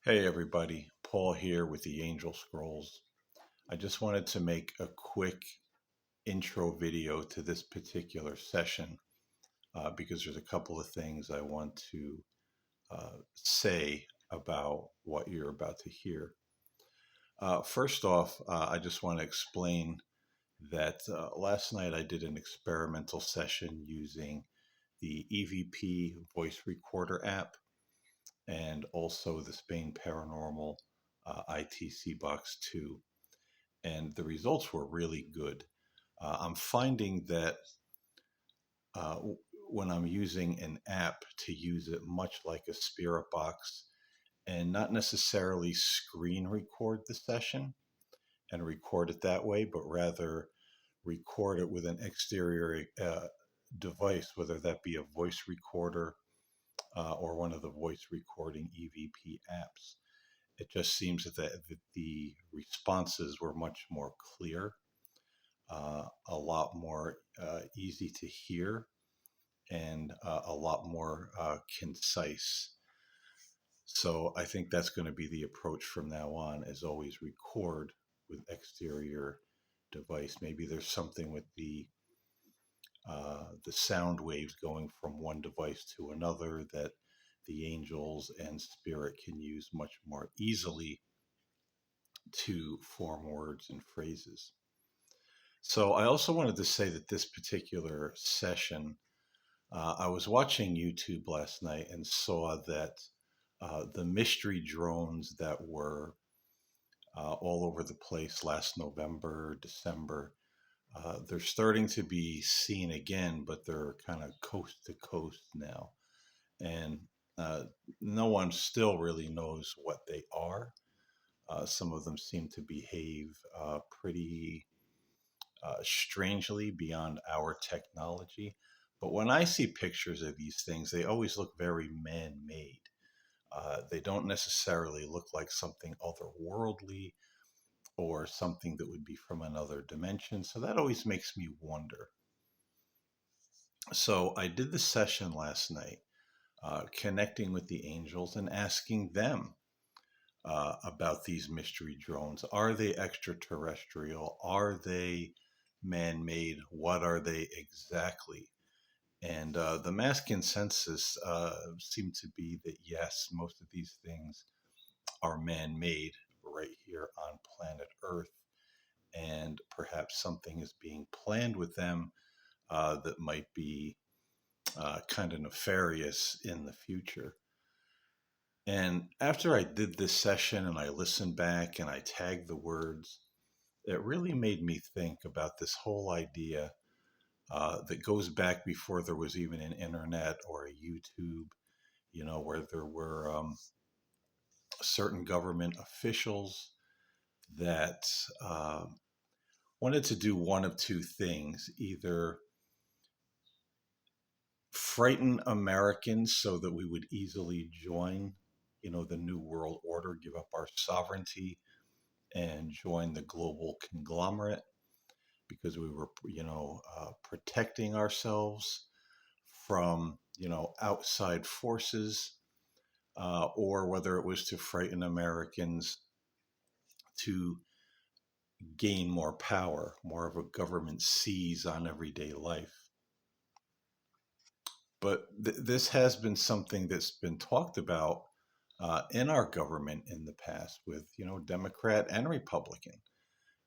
Hey everybody, Paul here with the Angel Scrolls. I just wanted to make a quick intro video to this particular session because there's a couple of things I want to say about what you're about to hear. First off, I just want to explain that last night I did an experimental session using the EVP voice recorder app and also the Spain Paranormal ITC Box 2. And the results were really good. I'm finding that uh, when I'm using an app to use it much like a spirit box and not necessarily screen record the session and record it that way, but rather record it with an exterior device, whether that be a voice recorder or one of the voice recording EVP apps. It just seems that the responses were much more clear, a lot more easy to hear, and a lot more concise. So I think that's going to be the approach from now on, is always record with exterior device. Maybe there's something with the sound waves going from one device to another that the angels and spirit can use much more easily to form words and phrases. So I also wanted to say that this particular session, I was watching YouTube last night and saw that the mystery drones that were all over the place last November, December, they're starting to be seen again, but they're kind of coast to coast now. And uh, no one still really knows what they are. Some of them seem to behave pretty strangely beyond our technology. But when I see pictures of these things, they always look very man made. They don't necessarily look like something otherworldly or something that would be from another dimension. So that always makes me wonder. So I did the session last night, connecting with the angels and asking them about these mystery drones. Are they extraterrestrial? Are they man made? What are they exactly? And the mass consensus seemed to be that yes, most of these things are man made right here on planet Earth. And perhaps something is being planned with them that might be kind of nefarious in the future. And after I did this session and I listened back and I tagged the words, it really made me think about this whole idea that goes back before there was even an internet or a YouTube, where there were certain government officials that wanted to do one of two things: either frighten Americans so that we would easily join, the New World Order, give up our sovereignty, and join the global conglomerate because we were, protecting ourselves from, outside forces, or whether it was to frighten Americans to gain more power, more of a government seize on everyday life. But this has been something that's been talked about in our government in the past with, Democrat and Republican.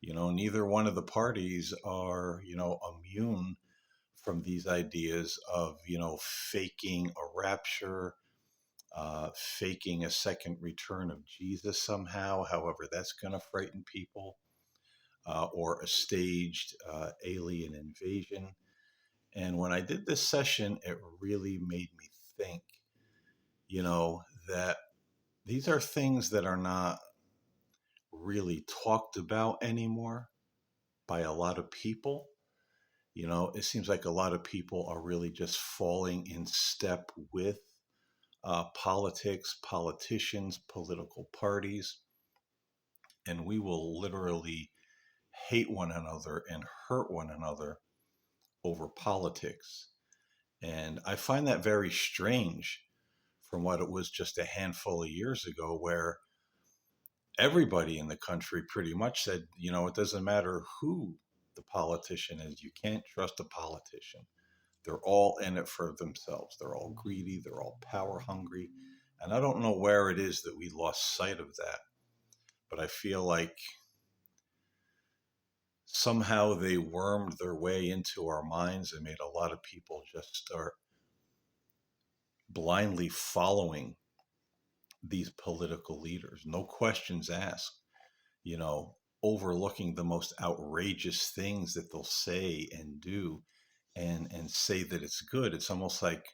Neither one of the parties are, immune from these ideas of, faking a rapture, faking a second return of Jesus somehow, however that's going to frighten people, or a staged alien invasion. And when I did this session, it really made me think, that these are things that are not really talked about anymore by a lot of people. It seems like a lot of people are really just falling in step with politics, politicians, political parties, and we will literally hate one another and hurt one another over politics. And I find that very strange from what it was just a handful of years ago, where everybody in the country pretty much said, it doesn't matter who the politician is, you can't trust a politician. They're all in it for themselves. They're all greedy. They're all power hungry. And I don't know where it is that we lost sight of that, but I feel like somehow they wormed their way into our minds and made a lot of people just start blindly following these political leaders. No questions asked, you know, overlooking the most outrageous things that they'll say and do and say that it's good. It's almost like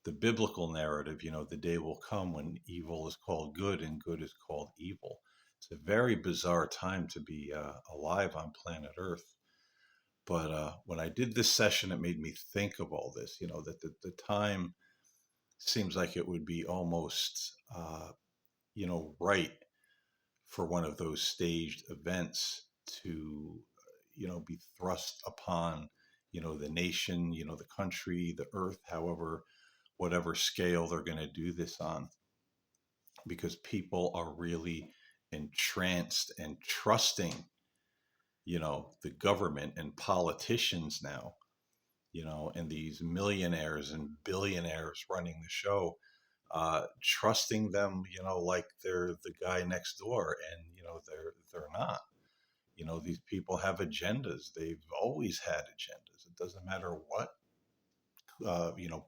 the biblical narrative, the day will come when evil is called good and good is called evil. It's a very bizarre time to be alive on planet Earth. But when I did this session, it made me think of all this, that the time seems like it would be almost, right for one of those staged events to, be thrust upon, the nation, the country, the earth, however, whatever scale they're going to do this on, because people are really entranced and trusting, the government and politicians now, and these millionaires and billionaires running the show, trusting them, like they're the guy next door, and they're not. These people have agendas. They've always had agendas. It doesn't matter what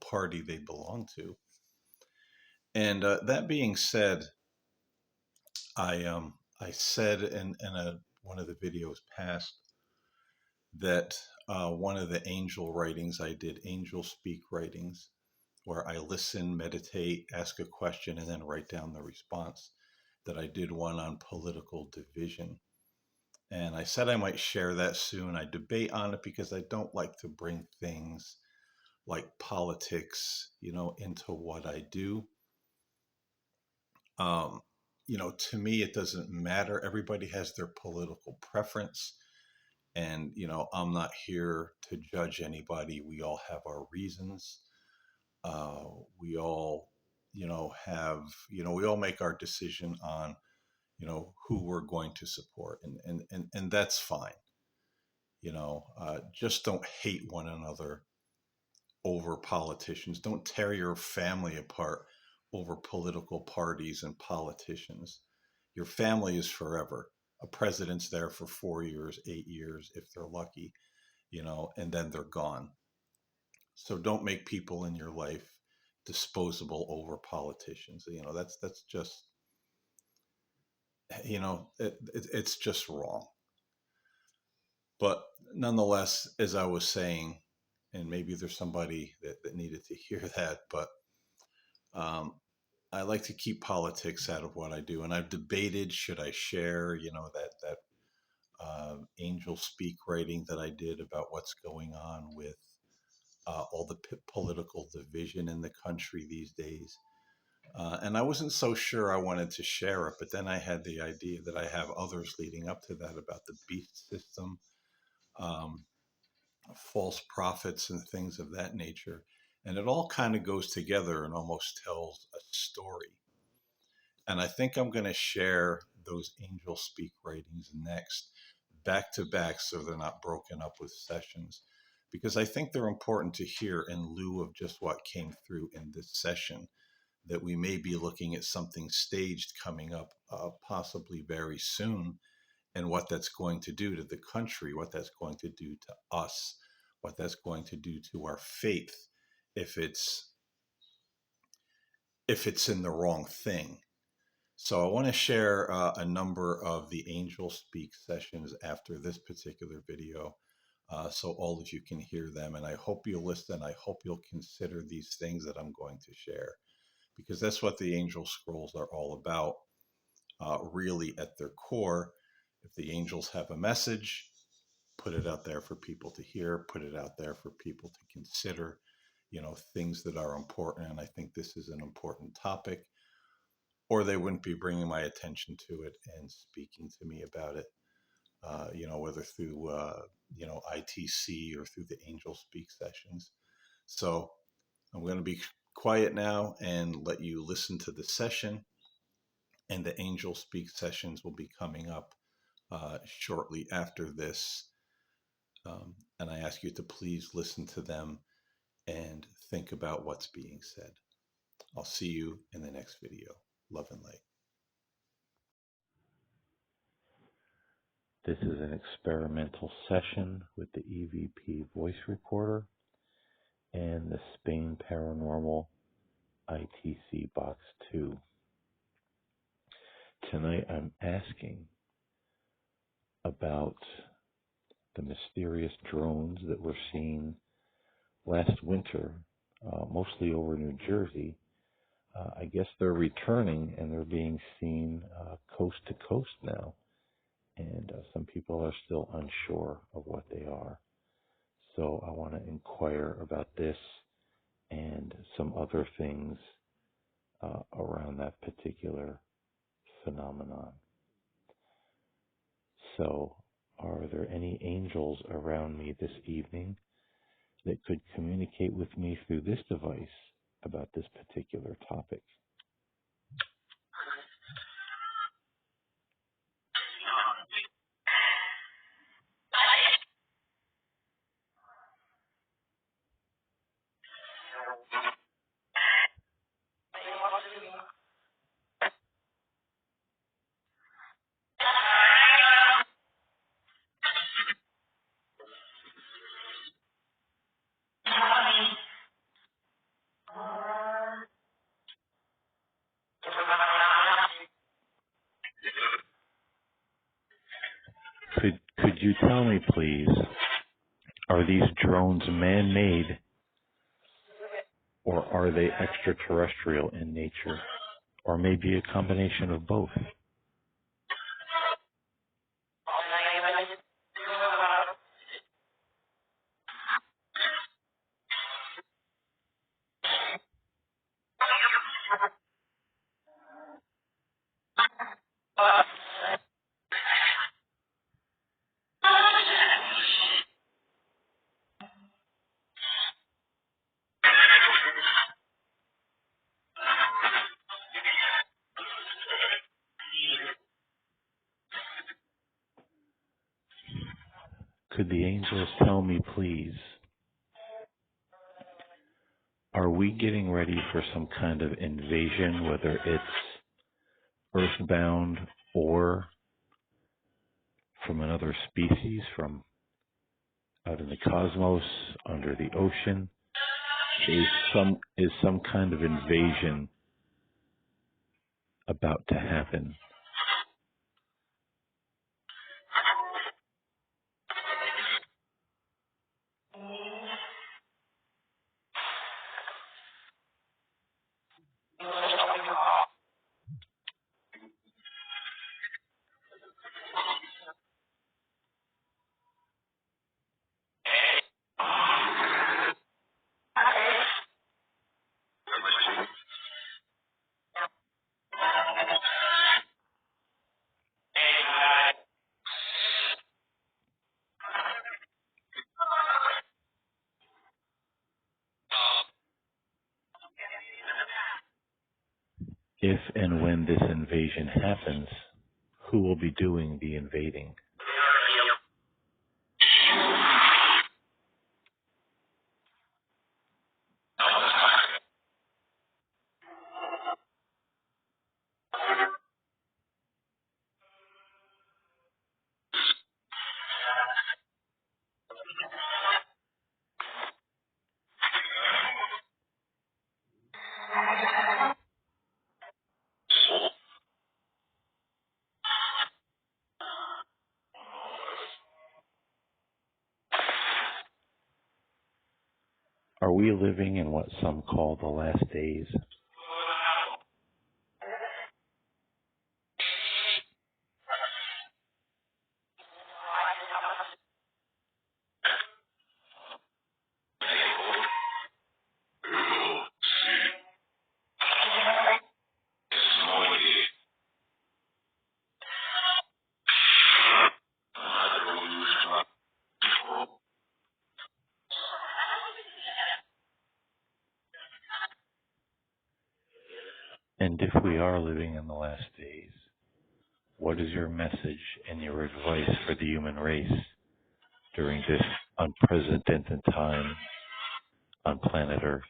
party they belong to. And that being said, I said in one of the videos past that one of the angel writings I did, angel speak writings, where I listen, meditate, ask a question, and then write down the response. That I did one on political division. And I said I might share that soon. I debate on it because I don't like to bring things like politics, into what I do. Um, to me, it doesn't matter. Everybody has their political preference. And, I'm not here to judge anybody. We all have our reasons. Uh, we all, we all make our decision on, who we're going to support. And that's fine. Just don't hate one another over politicians. Don't tear your family apart over political parties and politicians. Your family is forever. A president's there for 4 years, 8 years, if they're lucky, and then they're gone. So don't make people in your life disposable over politicians. That's just, it's just wrong. But nonetheless, as I was saying, and maybe there's somebody that needed to hear that, but um, I like to keep politics out of what I do. And I've debated, should I share, that angel speak writing that I did about what's going on with all the political division in the country these days. And I wasn't so sure I wanted to share it, but then I had the idea that I have others leading up to that about the beast system, um, false prophets, and things of that nature. And it all kind of goes together and almost tells a story. And I think I'm going to share those angel speak writings next, back to back, so they're not broken up with sessions, because I think they're important to hear in lieu of just what came through in this session, that we may be looking at something staged coming up, possibly very soon, and what that's going to do to the country, what that's going to do to us, what that's going to do to our faith if it's in the wrong thing. So I want to share a number of the Angel Speak sessions after this particular video, so all of you can hear them. And I hope you'll listen. I hope you'll consider these things that I'm going to share, because that's what the Angel Scrolls are all about, really at their core. If the angels have a message, put it out there for people to hear, put it out there for people to consider, things that are important. And I think this is an important topic, or they wouldn't be bringing my attention to it and speaking to me about it, whether through, ITC or through the Angel Speak sessions. So I'm going to be quiet now and let you listen to the session. And the Angel Speak sessions will be coming up shortly after this. And I ask you to please listen to them and think about what's being said. I'll see you in the next video. Love and light. This is an experimental session with the EVP voice recorder and the Spain Paranormal ITC Box 2. Tonight I'm asking about the mysterious drones that were seen last winter, mostly over New Jersey. I guess they're returning and they're being seen coast to coast now. And some people are still unsure of what they are. So I want to inquire about this and some other things around that particular phenomenon. So, are there any angels around me this evening that could communicate with me through this device about this particular topic? Could you tell me, please, are these drones man-made or are they extraterrestrial in nature? Or maybe a combination of both? Could the angels tell me, please, are we getting ready for some kind of invasion, whether it's earthbound or from another species, from out in the cosmos, under the ocean? Is some kind of invasion about to happen? If and when this invasion happens, who will be doing the invading? Are we living in what some call the last days? are living in the last days. What is your message and your advice for the human race during this unprecedented time on planet Earth?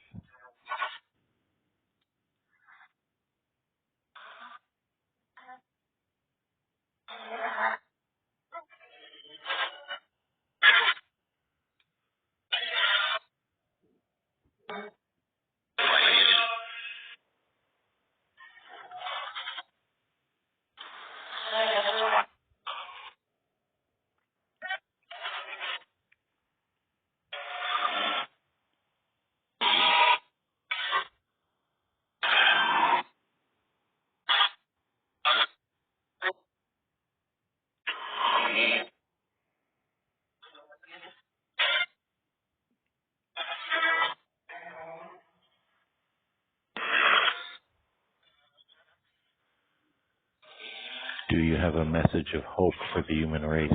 Do you have a message of hope for the human race?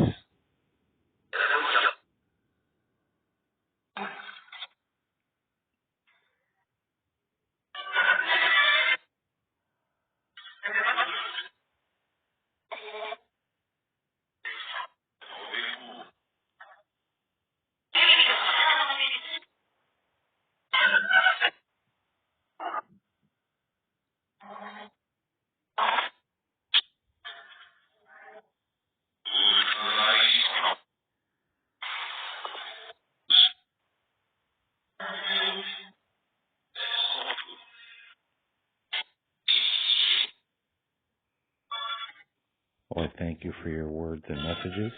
Well, I thank you for your words and messages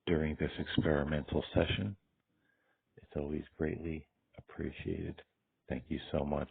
during this experimental session. It's always greatly appreciated. Thank you so much.